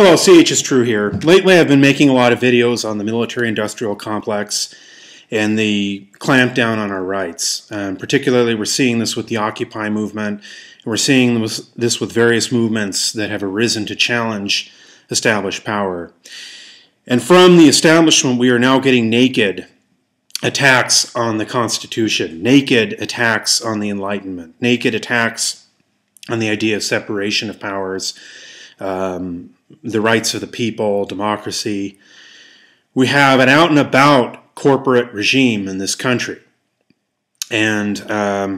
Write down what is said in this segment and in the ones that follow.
Hello, CHistrue here. Lately I've been making a lot of videos on the military-industrial complex and the clampdown on our rights. Particularly we're seeing this with the Occupy movement, and we're seeing this with various movements that have arisen to challenge established power. And from the establishment we are now getting naked attacks on the Constitution, naked attacks on the Enlightenment, naked attacks on the idea of separation of powers, the rights of the people, democracy. We have an out and about corporate regime in this country. And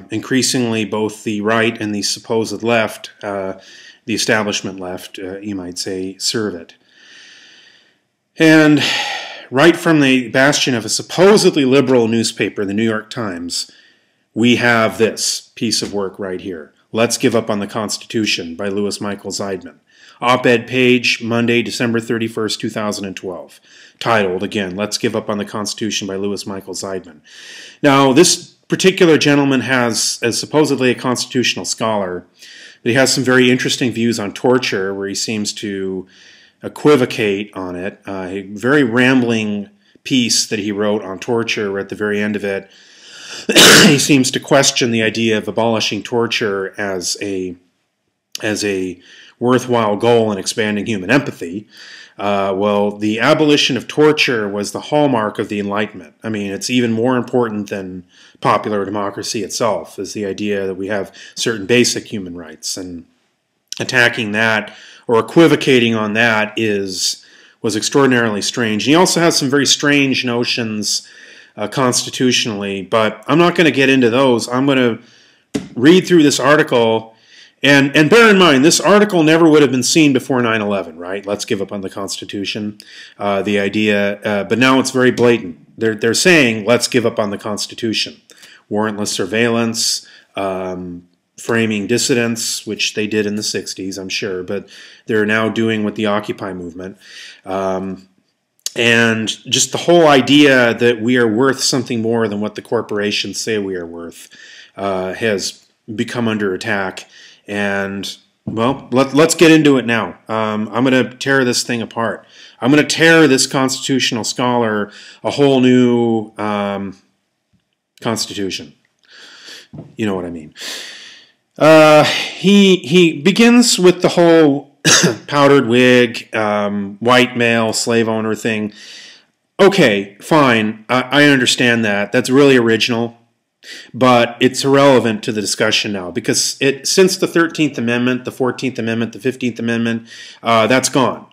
increasingly both the right and the supposed left, the establishment left, you might say, serve it. And right from the bastion of a supposedly liberal newspaper, the New York Times, we have this piece of work right here. Let's Give Up on the Constitution by Louis Michael Zeidman. Op-ed page, Monday, December 31st, 2012. Titled, again, Let's Give Up on the Constitution by Louis Michael Zeidman. Now, this particular gentleman is supposedly a constitutional scholar, but he has some very interesting views on torture where he seems to equivocate on it. A very rambling piece that he wrote on torture at the very end of it. He seems to question the idea of abolishing torture as a worthwhile goal in expanding human empathy. Well, the abolition of torture was the hallmark of the Enlightenment. I mean, it's even more important than popular democracy itself, is the idea that we have certain basic human rights, and attacking that or equivocating on that was extraordinarily strange. And he also has some very strange notions constitutionally, but I'm not going to get into those. I'm going to read through this article. And bear in mind, this article never would have been seen before 9/11, right? Let's give up on the Constitution, the idea. But now it's very blatant. They're saying, let's give up on the Constitution. Warrantless surveillance, framing dissidents, which they did in the 60s, I'm sure. But they're now doing with the Occupy movement. And just the whole idea that we are worth something more than what the corporations say we are worth has become under attack. And, well, let's get into it now. I'm going to tear this thing apart. I'm going to tear this constitutional scholar a whole new constitution. You know what I mean. He begins with the whole powdered wig, white male, slave owner thing. Okay, fine. I understand that. That's really original. But it's irrelevant to the discussion now, because since the 13th Amendment, the 14th Amendment, the 15th Amendment, that's gone.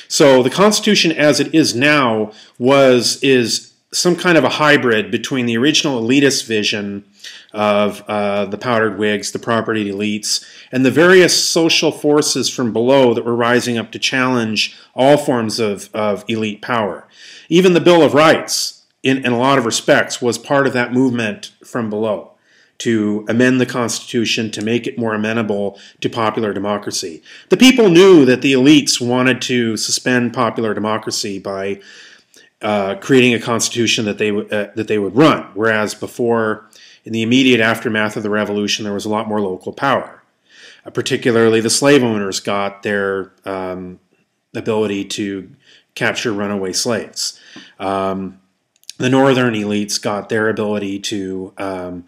So the Constitution as it is now is some kind of a hybrid between the original elitist vision of the powdered wigs, the property elites, and the various social forces from below that were rising up to challenge all forms of elite power. Even the Bill of Rights, in a lot of respects, was part of that movement from below, to amend the Constitution to make it more amenable to popular democracy. The people knew that the elites wanted to suspend popular democracy by creating a constitution that they would run, whereas before, in the immediate aftermath of the revolution, there was a lot more local power. Particularly, the slave owners got their ability to capture runaway slaves. The northern elites got their ability to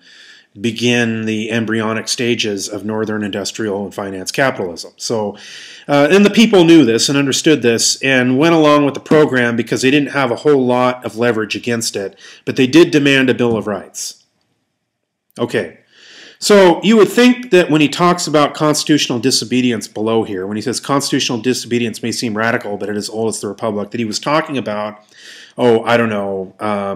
begin the embryonic stages of northern industrial and finance capitalism. So, and the people knew this and understood this and went along with the program because they didn't have a whole lot of leverage against it, but they did demand a Bill of Rights. Okay, so you would think that when he talks about constitutional disobedience below here, when he says constitutional disobedience may seem radical, but it is old as the Republic, that he was talking about, oh, I don't know,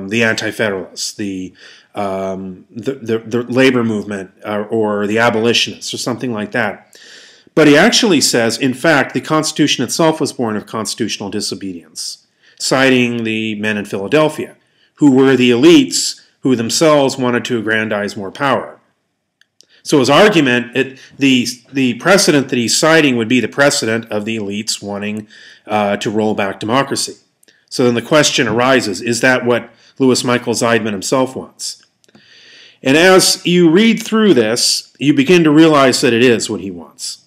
the anti-federalists, the labor movement, or the abolitionists, or something like that. But he actually says, in fact, the Constitution itself was born of constitutional disobedience, citing the men in Philadelphia, who were the elites who themselves wanted to aggrandize more power. So his argument, the precedent that he's citing would be the precedent of the elites wanting to roll back democracy. So then the question arises, is that what Louis Michael Zeidman himself wants? And as you read through this, you begin to realize that it is what he wants.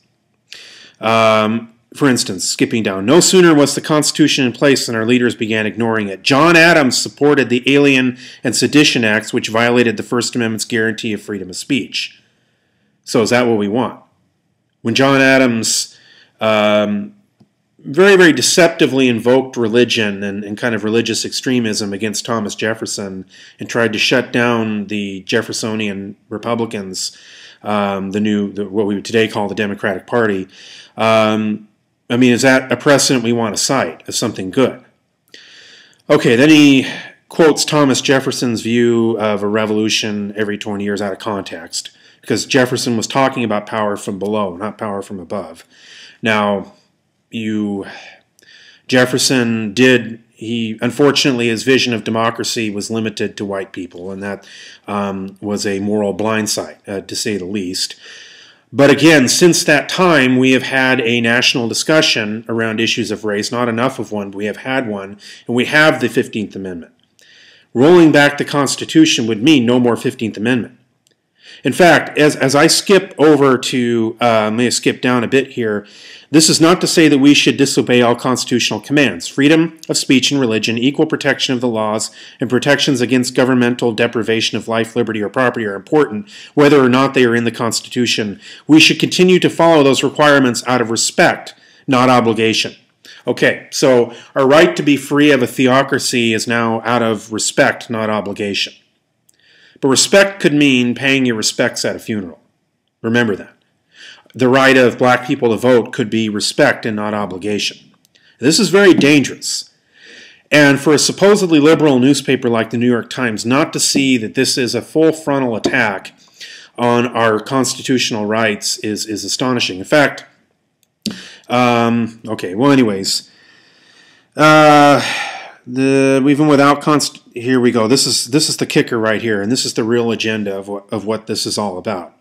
For instance, skipping down, no sooner was the Constitution in place than our leaders began ignoring it. John Adams supported the Alien and Sedition Acts, which violated the First Amendment's guarantee of freedom of speech. So is that what we want? When John Adams very, very deceptively invoked religion and kind of religious extremism against Thomas Jefferson and tried to shut down the Jeffersonian Republicans, what we would today call the Democratic Party. I mean, is that a precedent we want to cite as something good? Okay, then he quotes Thomas Jefferson's view of a revolution every 20 years out of context, because Jefferson was talking about power from below, not power from above. Now, Jefferson unfortunately, his vision of democracy was limited to white people, and that was a moral blindside, to say the least. But again, since that time, we have had a national discussion around issues of race, not enough of one, but we have had one, and we have the 15th Amendment. Rolling back the Constitution would mean no more 15th Amendment. In fact, as I skip over to, I'm going to skip down a bit here, this is not to say that we should disobey all constitutional commands. Freedom of speech and religion, equal protection of the laws, and protections against governmental deprivation of life, liberty, or property are important, whether or not they are in the Constitution. We should continue to follow those requirements out of respect, not obligation. Okay, so our right to be free of a theocracy is now out of respect, not obligation. But respect could mean paying your respects at a funeral. Remember that. The right of black people to vote could be respect and not obligation. This is very dangerous. And for a supposedly liberal newspaper like the New York Times not to see that this is a full frontal attack on our constitutional rights is astonishing. In fact, okay, well anyways, even without here we go. This is the kicker right here, and this is the real agenda of what this is all about.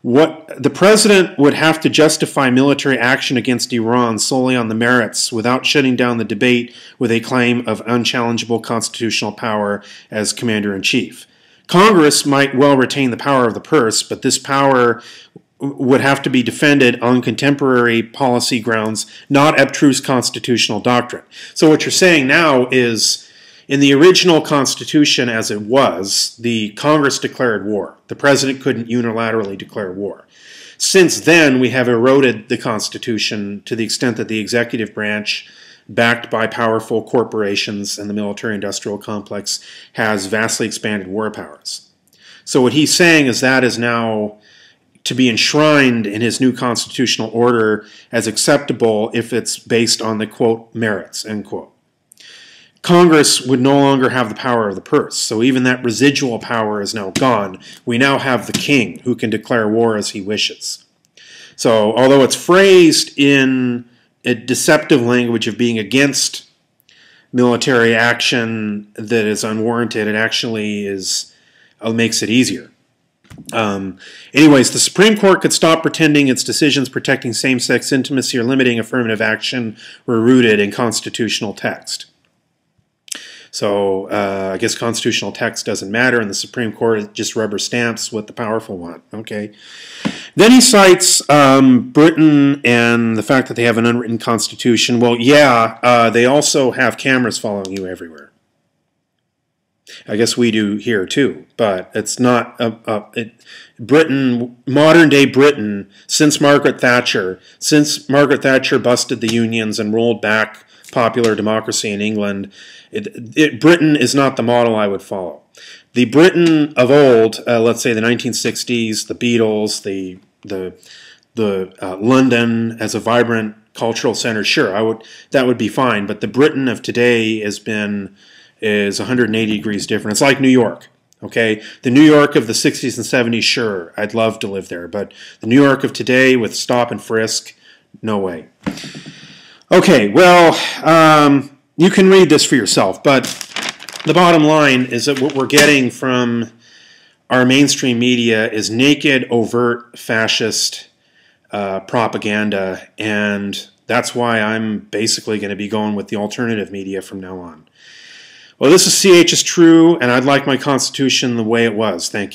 What the president would have to justify military action against Iran solely on the merits without shutting down the debate with a claim of unchallengeable constitutional power as commander-in-chief. Congress might well retain the power of the purse, but this power would have to be defended on contemporary policy grounds, not abstruse constitutional doctrine. So what you're saying now is, in the original Constitution as it was, the Congress declared war. The President couldn't unilaterally declare war. Since then, we have eroded the Constitution to the extent that the executive branch, backed by powerful corporations and the military-industrial complex, has vastly expanded war powers. So what he's saying is that is now to be enshrined in his new constitutional order as acceptable if it's based on the, quote, merits, end quote. Congress would no longer have the power of the purse, so even that residual power is now gone. We now have the king who can declare war as he wishes. So although it's phrased in a deceptive language of being against military action that is unwarranted, it actually makes it easier. Anyways, the Supreme Court could stop pretending its decisions protecting same-sex intimacy or limiting affirmative action were rooted in constitutional text. So I guess constitutional text doesn't matter, and the Supreme Court just rubber stamps what the powerful want. Okay. Then he cites Britain and the fact that they have an unwritten constitution. Well, yeah, they also have cameras following you everywhere. I guess we do here too, but it's not Britain, modern-day Britain, since Margaret Thatcher busted the unions and rolled back popular democracy in England, Britain is not the model I would follow. The Britain of old, let's say the 1960s, the Beatles, the London as a vibrant cultural center, sure, that would be fine. But the Britain of today is 180 degrees different. It's like New York. Okay, the New York of the 60s and 70s, sure, I'd love to live there. But the New York of today with stop and frisk, no way. Okay, well, you can read this for yourself, but the bottom line is that what we're getting from our mainstream media is naked, overt, fascist propaganda, and that's why I'm basically going to be going with the alternative media from now on. Well, this is CHistrue, and I'd like my Constitution the way it was. Thank you.